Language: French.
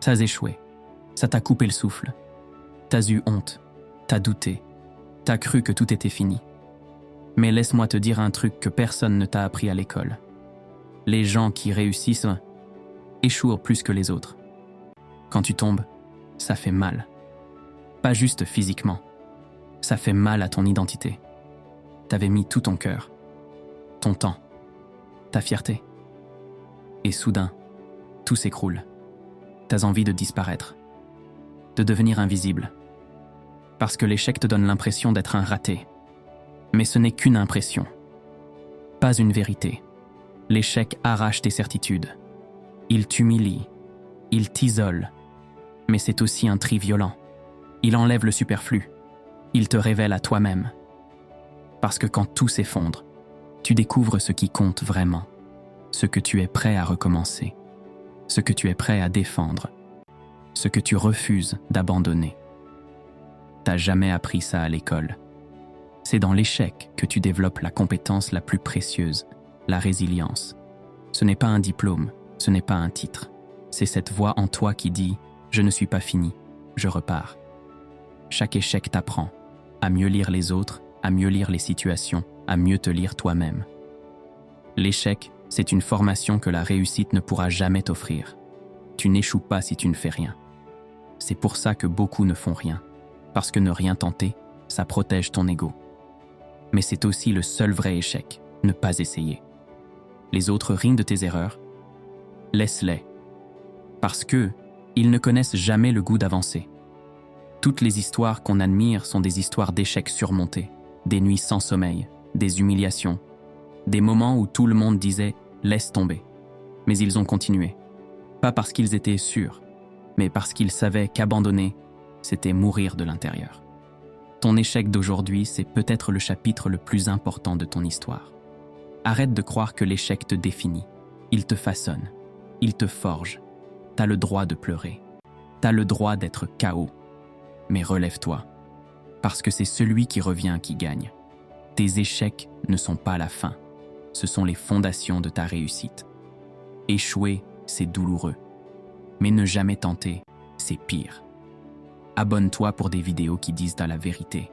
T'as échoué. Ça t'a coupé le souffle. T'as eu honte. T'as douté. T'as cru que tout était fini. Mais laisse-moi te dire un truc que personne ne t'a appris à l'école. Les gens qui réussissent échouent plus que les autres. Quand tu tombes, ça fait mal. Pas juste physiquement. Ça fait mal à ton identité. T'avais mis tout ton cœur, ton temps, ta fierté. Et soudain, tout s'écroule. T'as envie de disparaître, de devenir invisible. Parce que l'échec te donne l'impression d'être un raté. Mais ce n'est qu'une impression, pas une vérité. L'échec arrache tes certitudes. Il t'humilie, il t'isole. Mais c'est aussi un tri violent. Il enlève le superflu. Il te révèle à toi-même. Parce que quand tout s'effondre, tu découvres ce qui compte vraiment, ce que tu es prêt à recommencer, ce que tu es prêt à défendre, ce que tu refuses d'abandonner. T'as jamais appris ça à l'école. C'est dans l'échec que tu développes la compétence la plus précieuse, la résilience. Ce n'est pas un diplôme, ce n'est pas un titre. C'est cette voix en toi qui dit « Je ne suis pas fini, je repars ». Chaque échec t'apprend à mieux lire les autres, à mieux lire les situations, à mieux te lire toi-même. L'échec, c'est une formation que la réussite ne pourra jamais t'offrir. Tu n'échoues pas si tu ne fais rien. C'est pour ça que beaucoup ne font rien. Parce que ne rien tenter, ça protège ton ego. Mais c'est aussi le seul vrai échec, ne pas essayer. Les autres rient de tes erreurs. Laisse-les. Parce que ils ne connaissent jamais le goût d'avancer. Toutes les histoires qu'on admire sont des histoires d'échecs surmontés, des nuits sans sommeil, des humiliations, des moments où tout le monde disait « laisse tomber ». Mais ils ont continué. Pas parce qu'ils étaient sûrs, mais parce qu'ils savaient qu'abandonner, c'était mourir de l'intérieur. Ton échec d'aujourd'hui, c'est peut-être le chapitre le plus important de ton histoire. Arrête de croire que l'échec te définit. Il te façonne. Il te forge. T'as le droit de pleurer. T'as le droit d'être KO. Mais relève-toi. Parce que c'est celui qui revient qui gagne. Tes échecs ne sont pas la fin. Ce sont les fondations de ta réussite. Échouer, c'est douloureux. Mais ne jamais tenter, c'est pire. Abonne-toi pour des vidéos qui disent la vérité.